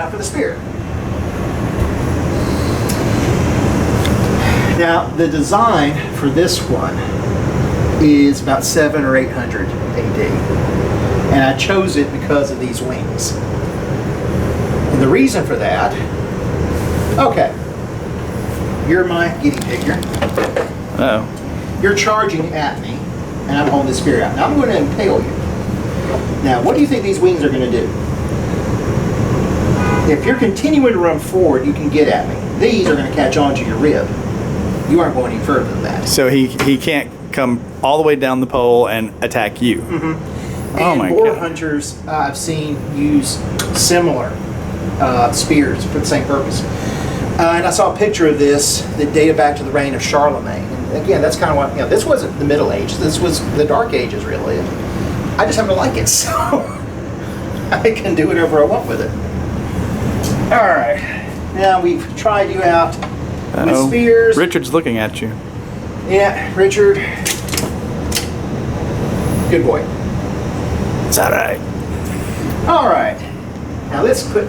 out for the spear. Now, the design for this one is about 700 or 800 AD. And I chose it because of these wings. And the reason for that, okay, you're my guinea pig here. Uh-oh. You're charging at me, and I'm holding the spear out. Now I'm going to impale you. Now, what do you think these wings are going to do? If you're continuing to run forward, you can get at me. These are going to catch onto your rib. You aren't going any further than that. So he can't come all the way down the pole and attack you. Mm-hmm. Oh and my boar God. hunters I've seen use similar spears for the same purpose. And I saw a picture of this that dated back to the reign of Charlemagne. And again, that's kind of what, this wasn't the Middle Ages. This was the Dark Ages, really. I just happen to like it, so I can do whatever I want with it. All right. Now we've tried you out with spears. Richard's looking at you. Yeah, Richard. Good boy. It's all right. All right. Now let's put.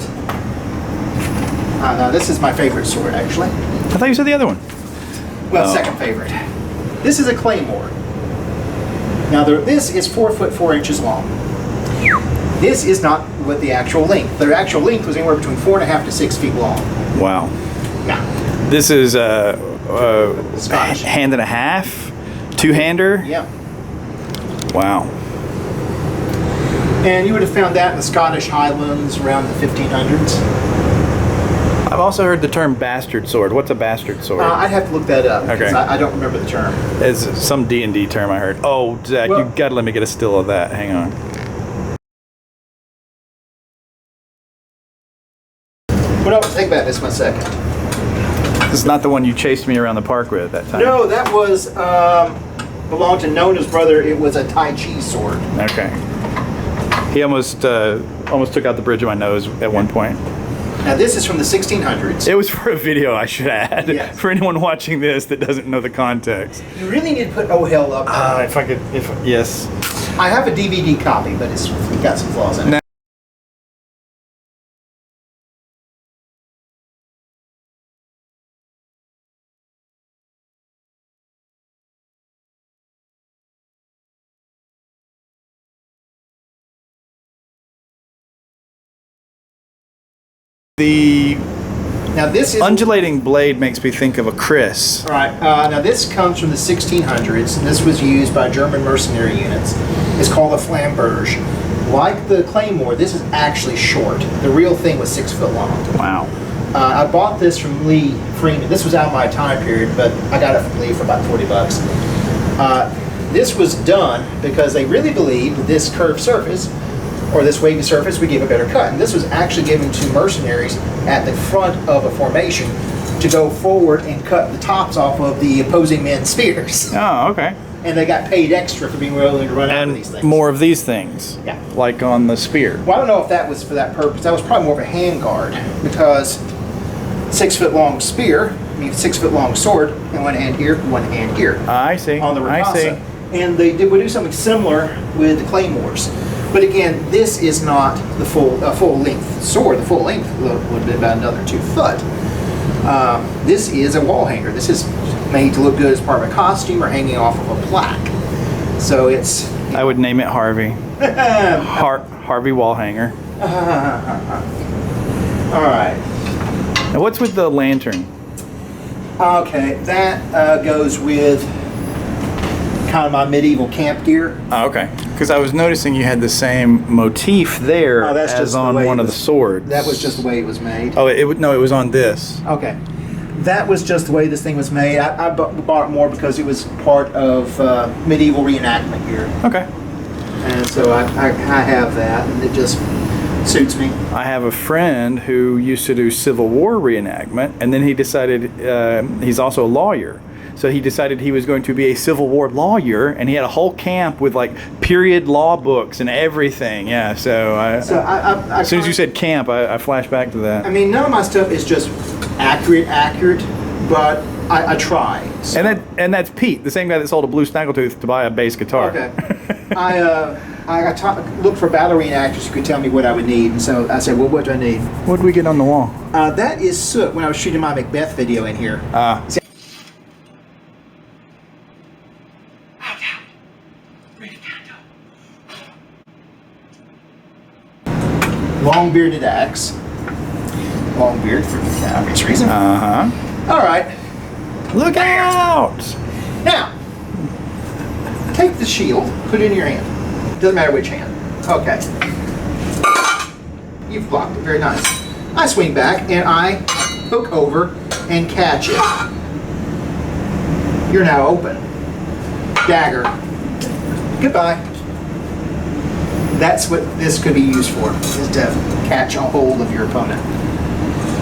Now this is my favorite sword, actually. I thought you said the other one. Well, second favorite. This is a claymore. Now this is 4 foot 4 inches long. This is not what the actual length. The actual length was anywhere between 4.5 to 6 feet long. Wow. Now This is Scottish. hand and a half, two-hander. Yeah. Wow. And you would have found that in the Scottish Highlands around the 1500s. I've also heard the term bastard sword. What's a bastard sword? I'd have to look that up because Okay. I don't remember the term. It's some D&D term I heard. Oh, Zach, Well- you gotta let me get a still of that. Hang on. Well, no, think about this 1 second. This is not the one you chased me around the park with that time. No, that was belonged to Nona's brother. It was a Tai Chi sword. Okay. He almost took out the bridge of my nose at one point. Now this is from the 1600s. It was for a video, I should add. Yes. For anyone watching this that doesn't know the context. You really need to put Oh Hell up. If I could, yes. I have a DVD copy, but it's got some flaws in it. The Now this is undulating blade makes me think of a Chris. all right. Now this comes from the 1600s, and this was used by German mercenary units. It's called a Flamberg. Like the claymore, this is actually short. The real thing was 6 foot long. Wow. I bought this from Lee Freeman. This was out of my time period, but I got it from Lee for about $40. This was done because they really believed that this curved surface, or this wavy surface, would give a better cut. And this was actually given to mercenaries at the front of a formation to go forward and cut the tops off of the opposing men's spears. Oh, okay. And they got paid extra for being willing to run after these And things. more of these things. Yeah. Like on the spear. Well, I don't know if that was for that purpose. That was probably more of a hand guard, because 6 foot long spear, 6 foot long sword, and one hand here, one hand here. I see. On the I see. Rakasa. And they would do something similar with the claymores. But again, this is not the full length sword. The full length would be about another 2 foot. This is a wall hanger. This is made to look good as part of a costume or hanging off of a plaque. So it's... I would name it Harvey. Harvey wall hanger. All right. Now what's with the lantern? Okay, that goes with kind of my medieval camp gear. Oh, okay. Because I was noticing you had the same motif there That's as just the on way one it of the was- swords. That was just the way it was made. Oh, it was on this. Okay. That was just the way this thing was made. I bought it more because it was part of medieval reenactment gear. Okay. And so I have that, and it just suits me. I have a friend who used to do Civil War reenactment, and then he decided he's also a lawyer. So he decided he was going to be a Civil War lawyer, and he had a whole camp with like period law books and everything. Yeah, so I as soon as you said camp, I flashed back to that. I mean, none of my stuff is just accurate, but I try. So. And that's Pete, the same guy that sold a blue snaggletooth to buy a bass guitar. Okay. looked for ballerina actors who could tell me what I would need, and so I said, well, what do I need? What did we get on the wall? That is soot when I was shooting my Macbeth video in here. See, long bearded axe. Long beard for obvious reason. Uh-huh. All right. Look out! Now, take the shield, put it in your hand. Doesn't matter which hand. Okay. You've blocked it. Very nice. I swing back and I hook over and catch it. You're now open. Dagger. Goodbye. That's what this could be used for, is to catch a hold of your opponent.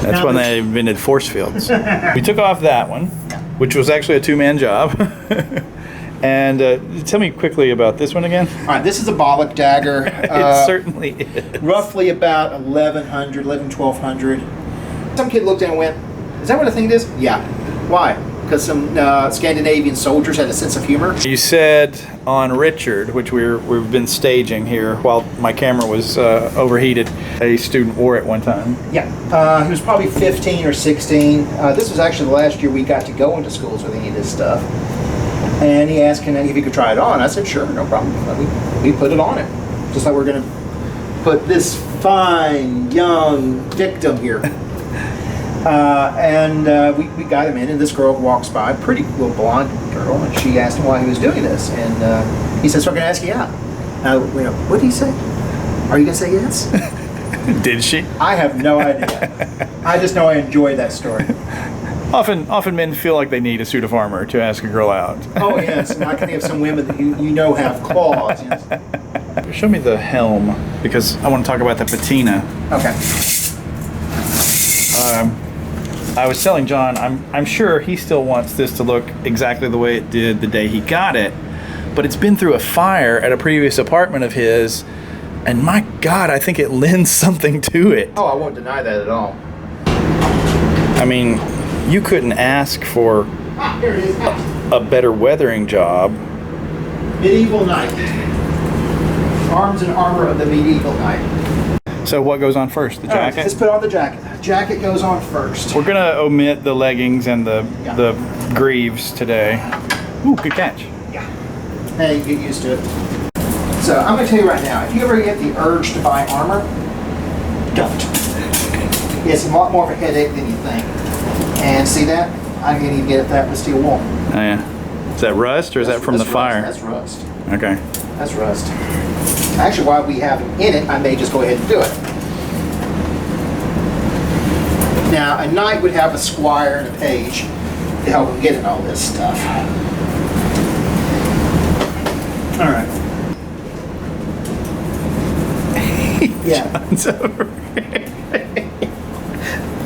That's when they invented force fields. We took off that one, which was actually a two-man job. And tell me quickly about this one again. All right, this is a Bollock Dagger. It certainly is. Roughly about 1200. Some kid looked at it and went, is that what I think it is? Yeah. Why? Because some Scandinavian soldiers had a sense of humor. You said on Richard, which we've been staging here while my camera was overheated, a student wore it one time. Yeah, he was probably 15 or 16. This was actually the last year we got to go into schools with any of this stuff. And he asked if he could try it on. I said, sure, no problem. We put it on him. Just like we're going to put this fine, young victim here. We got him in, and this girl walks by, pretty little blonde girl, and she asked him why he was doing this. And he said, so I'm going to ask you out. What did he say? Are you going to say yes? Did she? I have no idea. I just know I enjoyed that story. Often men feel like they need a suit of armor to ask a girl out. Oh, yes. And I can have some women that you know have claws. Yes. Show me the helm, because I want to talk about the patina. Okay. I was telling John, I'm sure he still wants this to look exactly the way it did the day he got it, but it's been through a fire at a previous apartment of his, and my God, I think it lends something to it. Oh, I won't deny that at all. I mean, you couldn't ask for Here it is. a better weathering job. Medieval knight. Arms and armor of the medieval knight. So what goes on first? The jacket? Right, let's put on the jacket. Jacket goes on first. We're gonna omit the leggings and the greaves today. Ooh, good catch. Yeah. Hey, you get used to it. So I'm gonna tell you right now, if you ever get the urge to buy armor, don't. It's a lot more of a headache than you think. And see that? I can't even get at that with steel wool. Oh yeah. Is that rust or is that from the fire? That's rust. Okay. That's rust. Actually, while we have him in it, I may just go ahead and do it. Now, a knight would have a squire and a page to help him get in all this stuff. All right. Yeah. John's over here.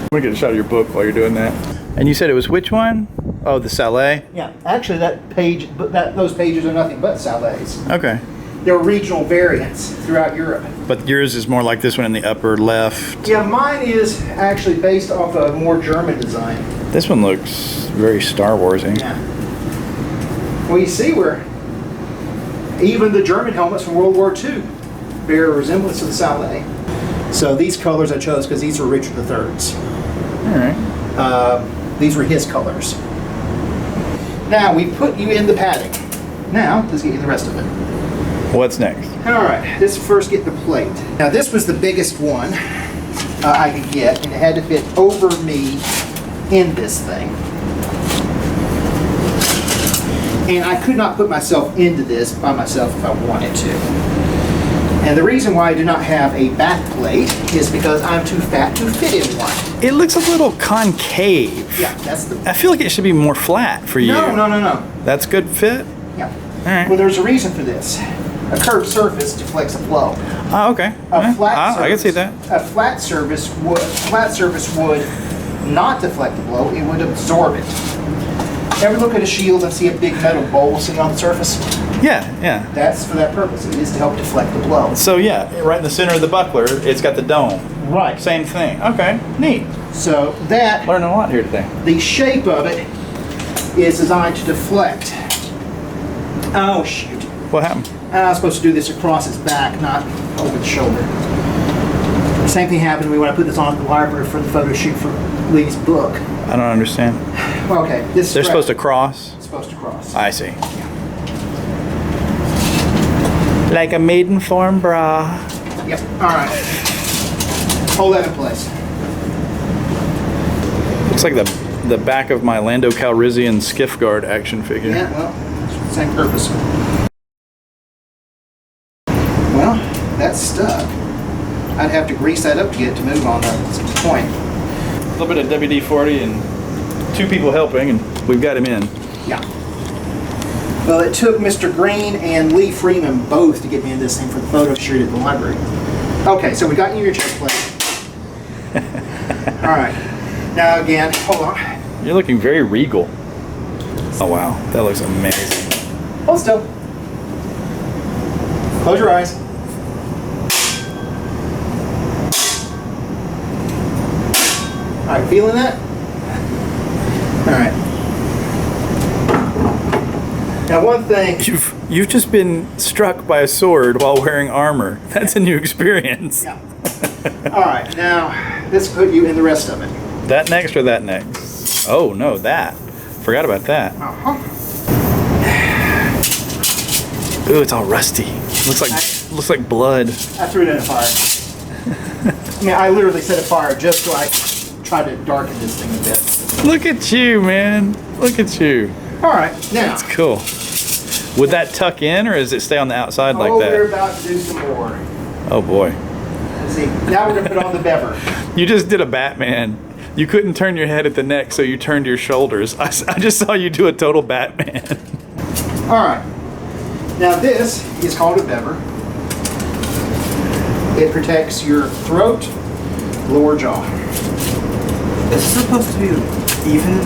I'm gonna get a shot of your book while you're doing that. And you said it was which one? Oh, the Salé? Yeah. Actually, that page, those pages are nothing but Salés. Okay. There are regional variants throughout Europe. But yours is more like this one in the upper left. Yeah, mine is actually based off a more German design. This one looks very Star Warsy. Yeah. Well, you see where even the German helmets from World War II bear a resemblance to the Salé. So these colors I chose because these were Richard III's. All right. These were his colors. Now we put you in the padding. Now let's get you the rest of it. What's next? All right, let's first get the plate. Now this was the biggest one I could get, and it had to fit over me in this thing. And I could not put myself into this by myself if I wanted to. And the reason why I do not have a back plate is because I'm too fat to fit in one. It looks a little concave. Yeah, that's the... I feel like it should be more flat for you. No. That's good fit? Yeah. All right. Well, there's a reason for this. A curved surface deflects a flow. Oh, okay. A flat surface, I can see that. A flat surface would not deflect the blow, it would absorb it. Ever look at a shield and see a big metal bowl sitting on the surface? Yeah. That's for that purpose. It is to help deflect the blow. So yeah, right in the center of the buckler, it's got the dome. Right. Same thing. Okay, neat. So that, Learning a lot here today. the shape of it is designed to deflect. Oh shoot. What happened? I was supposed to do this across his back, not over the shoulder. Same thing happened to me when I put this on at the library for the photo shoot for Lee's book. I don't understand. Well, okay, this is They're supposed to cross? It's supposed to cross. I see. Like a maiden form bra. Yep, alright. Hold that in place. Looks like the back of my Lando Calrissian skiff guard action figure. Yeah, well, same purpose. Well, that's stuck. I'd have to grease that up to get it to move on that point. A little bit of WD-40 and 2 people helping, and we've got him in. Yeah. Well, it took Mr. Green and Lee Freeman both to get me in this thing for the photo shoot at the library. Okay, so we got you your chest plate. All right. Now again, hold on. You're looking very regal. Oh wow, that looks amazing. Hold still. Close your eyes. All right, feeling that? All right. Now one thing. You've just been struck by a sword while wearing armor. That's a new experience. Yeah. All right, now let's put you in the rest of it. That next or that next? Oh no, that. Forgot about that. Ooh, it's all rusty. Looks like blood. I threw it in a fire. I mean, I literally set a fire just so I could try to darken this thing a bit. Look at you, man. Look at you. All right, now. That's cool. Would that tuck in, or does it stay on the outside like that? We're about to do some more. Oh boy. Let's see. Now we're gonna put on the bever. You just did a Batman. You couldn't turn your head at the neck, so you turned your shoulders. I just saw you do a total Batman. All right. Now this is called a bever. It protects your throat, lower jaw. It's supposed to be even.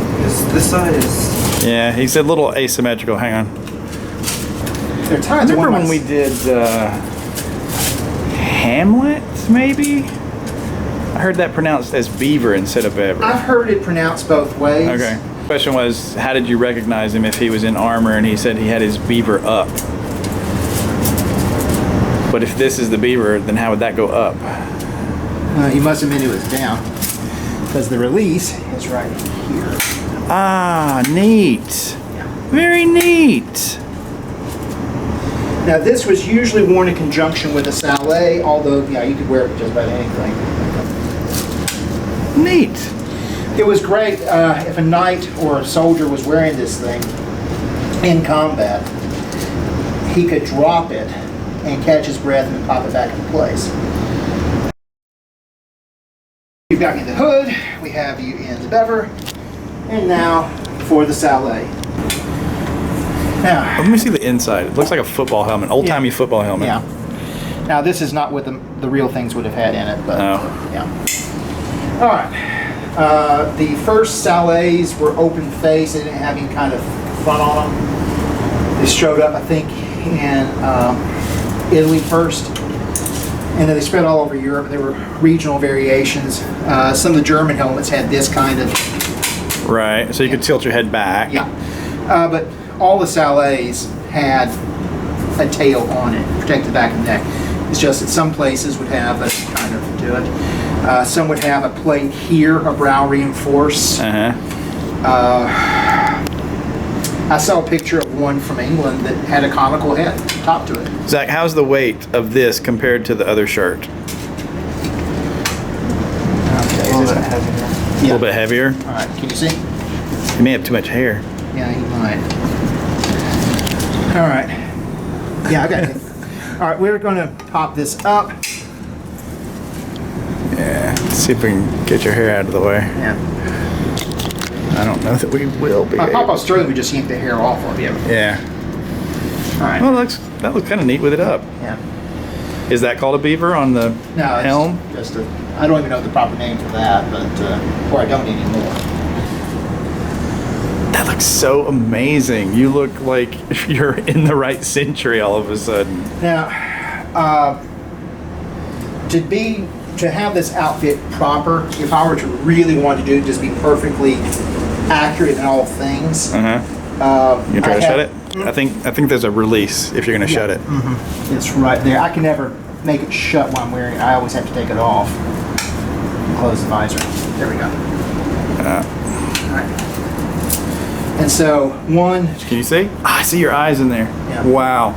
This side is. Yeah, he said a little asymmetrical. Hang on. There are times Remember when we did Hamlet, maybe? I heard that pronounced as Beaver instead of Beaver. I've heard it pronounced both ways. Okay. Question was, how did you recognize him if he was in armor? And he said he had his beaver up. But if this is the beaver, then how would that go up? He must have meant it was down, because the release is right here. Ah, neat. Very neat. Now this was usually worn in conjunction with a sallet, although yeah, you could wear it with just about anything. Neat. It was great if a knight or a soldier was wearing this thing in combat. He could drop it and catch his breath and pop it back into place. We've got you in the hood, we have you in the bever, and now for the sallet. Now, Let me see the inside. It looks like a football helmet, old-timey football helmet. yeah. Now this is not what the real things would have had in it, but yeah. All right. The first sallets were open face. They didn't have any kind of front on them. They showed up, I think, in Italy first, and then they spread all over Europe. There were regional variations. Some of the German helmets had this kind of. Right, so you could tilt your head back. Yeah. But all the sallets had a tail on it, protect the back of the neck. It's just that some places would have a kind of do it. Some would have a plate here, a brow reinforce. I saw a picture of one from England that had a conical head top to it. Zach, how's the weight of this compared to the other shirt? Okay, A little bit heavier. A little bit heavier? All right, can you see? You may have too much hair. Yeah, you might. All right. Yeah, I got it. All right, we're going to pop this up. Yeah, let's see if we can get your hair out of the way. Yeah. I don't know that we will be. Pop off straight, we just yank the hair off of you. Yeah. All right. Well, that looks kind of neat with it up. Yeah. Is that called a beaver on the No, it's helm? just a. I don't even know the proper name for that, but or I don't anymore. That looks so amazing. You look like you're in the right century all of a sudden. Now, to have this outfit proper, if I were to really want to do it, just be perfectly accurate in all things. You gonna try to shut it? I think there's a release if you're going to shut it. It's right there. I can never make it shut while I'm wearing it. I always have to take it off. Close the visor. There we go. All right. And so one. Can you see? I see your eyes in there. Yeah. Wow.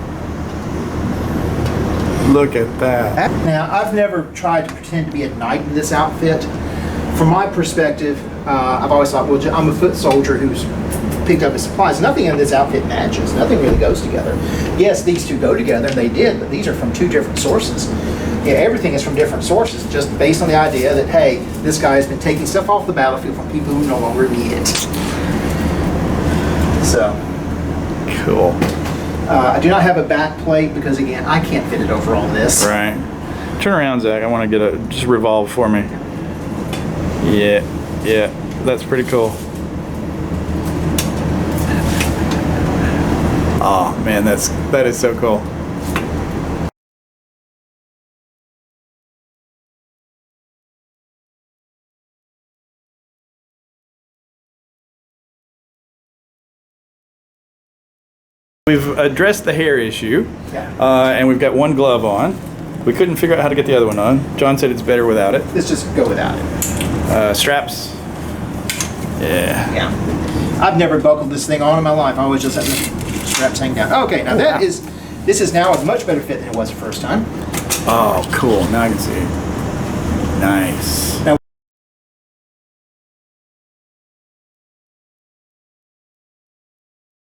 Look at that. Now, I've never tried to pretend to be a knight in this outfit. From my perspective, I've always thought, well, I'm a foot soldier who's picked up his supplies. Nothing in this outfit matches. Nothing really goes together. Yes, these two go together, and they did, but these are from two different sources. Yeah, everything is from different sources, just based on the idea that, hey, this guy has been taking stuff off the battlefield from people who no longer need it. So. Cool. I do not have a back plate because, again, I can't fit it over all this. Right. Turn around, Zach. I want to get just revolve for me. Yeah, that's pretty cool. Oh man, that is so cool. We've addressed the hair issue, and we've got one glove on. We couldn't figure out how to get the other one on. John said it's better without it. Let's just go without it. Straps. Yeah. I've never buckled this thing on in my life. I always just have the straps hang down. Okay, now this is now a much better fit than it was the first time. Oh, cool. Now I can see. Nice. Now,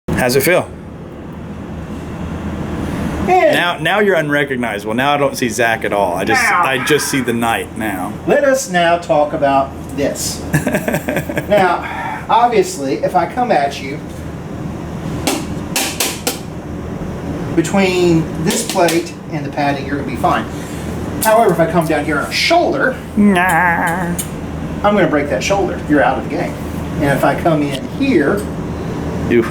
how's it feel? and Now you're unrecognizable. Now I don't see Zach at all. I just see the knight now. let us now talk about this. Now, obviously, if I come at you between this plate and the padding, you're going to be fine. However, if I come down here on a shoulder, I'm going to break that shoulder. You're out of the game. And if I come in here, Oof.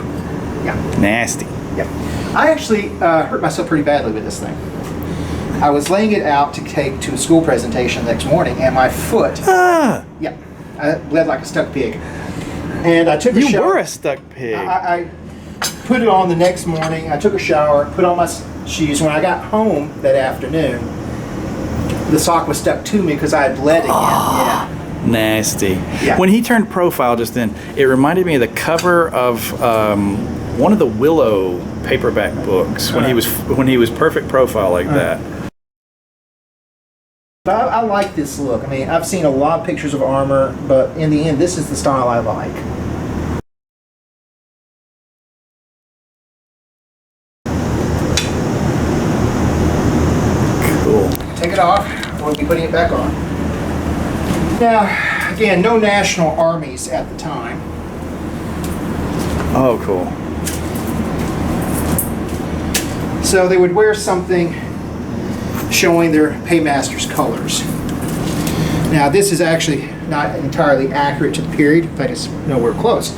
yeah, Nasty. yeah. I actually hurt myself pretty badly with this thing. I was laying it out to take to a school presentation the next morning, and my foot, yeah, I bled like a stuck pig. And I took a shower. You were a stuck pig. I put it on the next morning. I took a shower, put on my shoes. When I got home that afternoon, the sock was stuck to me because I had bled again. Yeah. Nasty. Yeah. When he turned profile just then, it reminded me of the cover of one of the Willow paperback books when he was perfect profile like that. But I like this look. I mean, I've seen a lot of pictures of armor, but in the end, this is the style I like. Cool. Take it off. We'll be putting it back on. Now, again, no national armies at the time. Oh, cool. So they would wear something showing their paymaster's colors. Now, this is actually not entirely accurate to the period. In fact, it's nowhere close.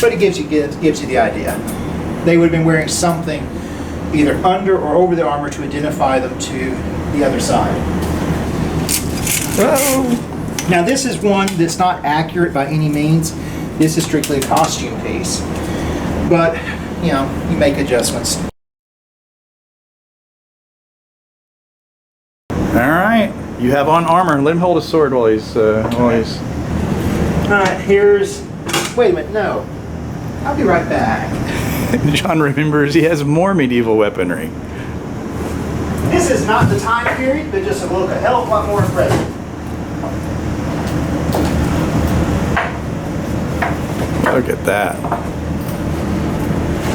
But it gives you the idea. They would have been wearing something either under or over the armor to identify them to the other side. Oh. Now, this is one that's not accurate by any means. This is strictly a costume piece. But, you know, you make adjustments. All right. You have on armor. Let him hold his sword while he's. All right, here's. Wait a minute, no. I'll be right back. John remembers he has more medieval weaponry. This is not the time period, but just a look a hell of a lot more impressive. Look at that.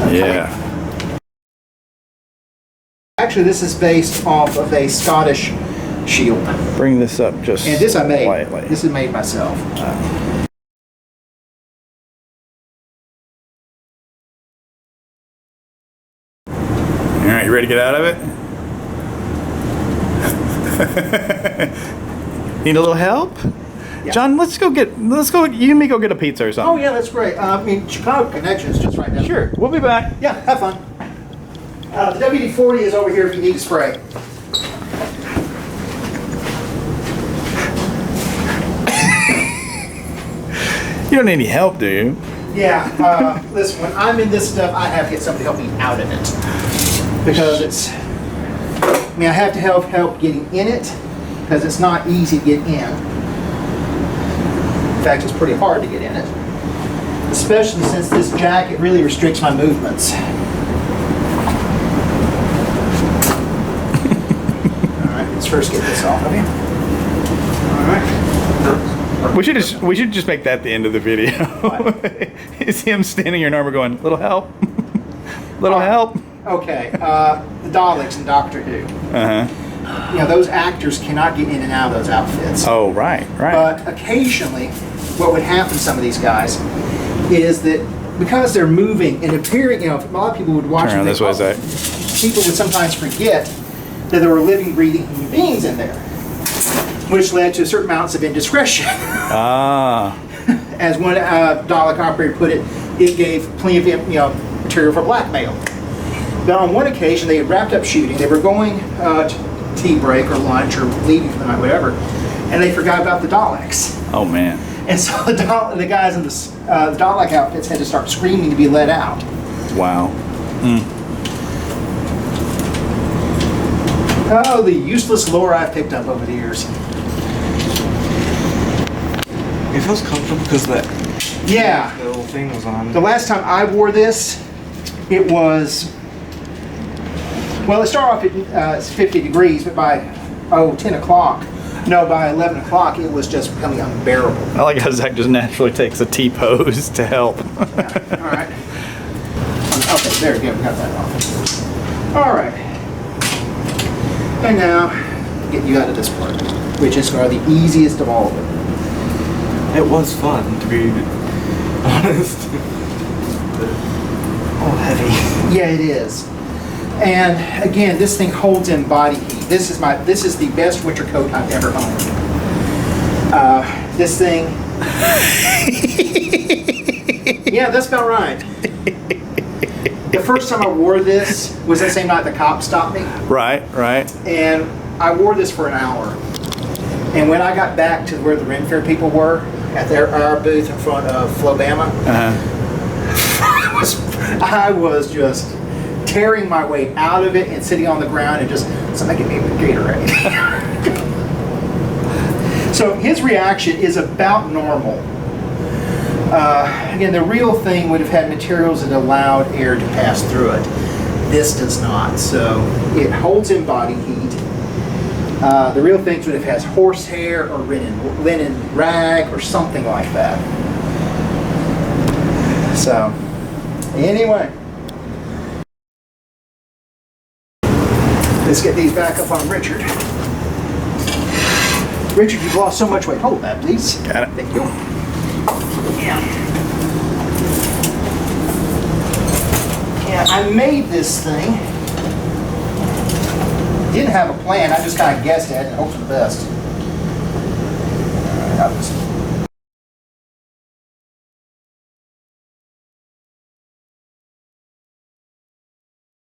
Okay. Yeah. Actually, this is based off of a Scottish shield. Bring this up just And this I made. slightly. This is made myself. All right, you ready to get out of it? Need a little help? Yeah. John, let's go, you and me go get a pizza or Oh something. yeah, that's great. I mean, Chicago Connection is just right down. Sure, we'll be back. Yeah, have fun. The WD-40 is over here if you need a spray. You don't need any help, do you? Yeah, listen, when I'm in this stuff, I have to get somebody to help me out of it. Because it's, I mean, I have to help getting in it, because it's not easy to get in. In fact, it's pretty hard to get in it. Especially since this jacket really restricts my movements. Alright, let's first get this off of you. Alright. We should just make that the end of the video. It's him standing here in armor going, little help? Little help? Okay, the Daleks in Doctor Who. Uh-huh. You know, those actors cannot get in and out of those outfits. Oh, right. But occasionally, what would happen to some of these guys is that because they're moving and appearing, you know, a lot of people would watch Turn around and this way, think, Zach. people would sometimes forget that there were living, breathing human beings in there, which led to certain amounts of indiscretion. Ah. As one Dalek operator put it, it gave plenty of material for blackmail. But on one occasion, they had wrapped up shooting. They were going to tea break or lunch or leaving for the night, whatever, and they forgot about the Daleks. Oh, man. And so the guys in the Dalek outfits had to start screaming to be let out. Wow. Oh, the useless lore I've picked up over the years. It feels comfortable because the little thing was on. The last time I wore this, it was, well, it started off at 50 degrees, but by 10 o'clock, no, by 11 o'clock, it was just becoming unbearable. I like how Zach just naturally takes a T-pose to help. Yeah. All right. Okay, there we go. We got that off. All right. And now, get you out of this part, which is the easiest of all of them. It was fun, to be honest. Oh, heavy. Yeah, it is. And again, this thing holds in body heat. This is the best winter coat I've ever owned. This thing. Yeah, that's about right. The first time I wore this was that same night the cops stopped me. Right. And I wore this for an hour. And when I got back to where the Ren Faire people were, at our booth in front of Flobama, I was just tearing my way out of it and sitting on the ground and just, somebody give me a Gatorade. So his reaction is about normal. Again, the real thing would have had materials that allowed air to pass through it. This does not. So it holds in body heat. The real things would have had horsehair or linen rag or something like that. So, anyway. Let's get these back up on Richard. Richard, you've lost so much weight. Hold that, please. Got it. Thank you. Yeah. Yeah, I made this thing. Didn't have a plan. I just kind of guessed at it and hoped for the best. All right,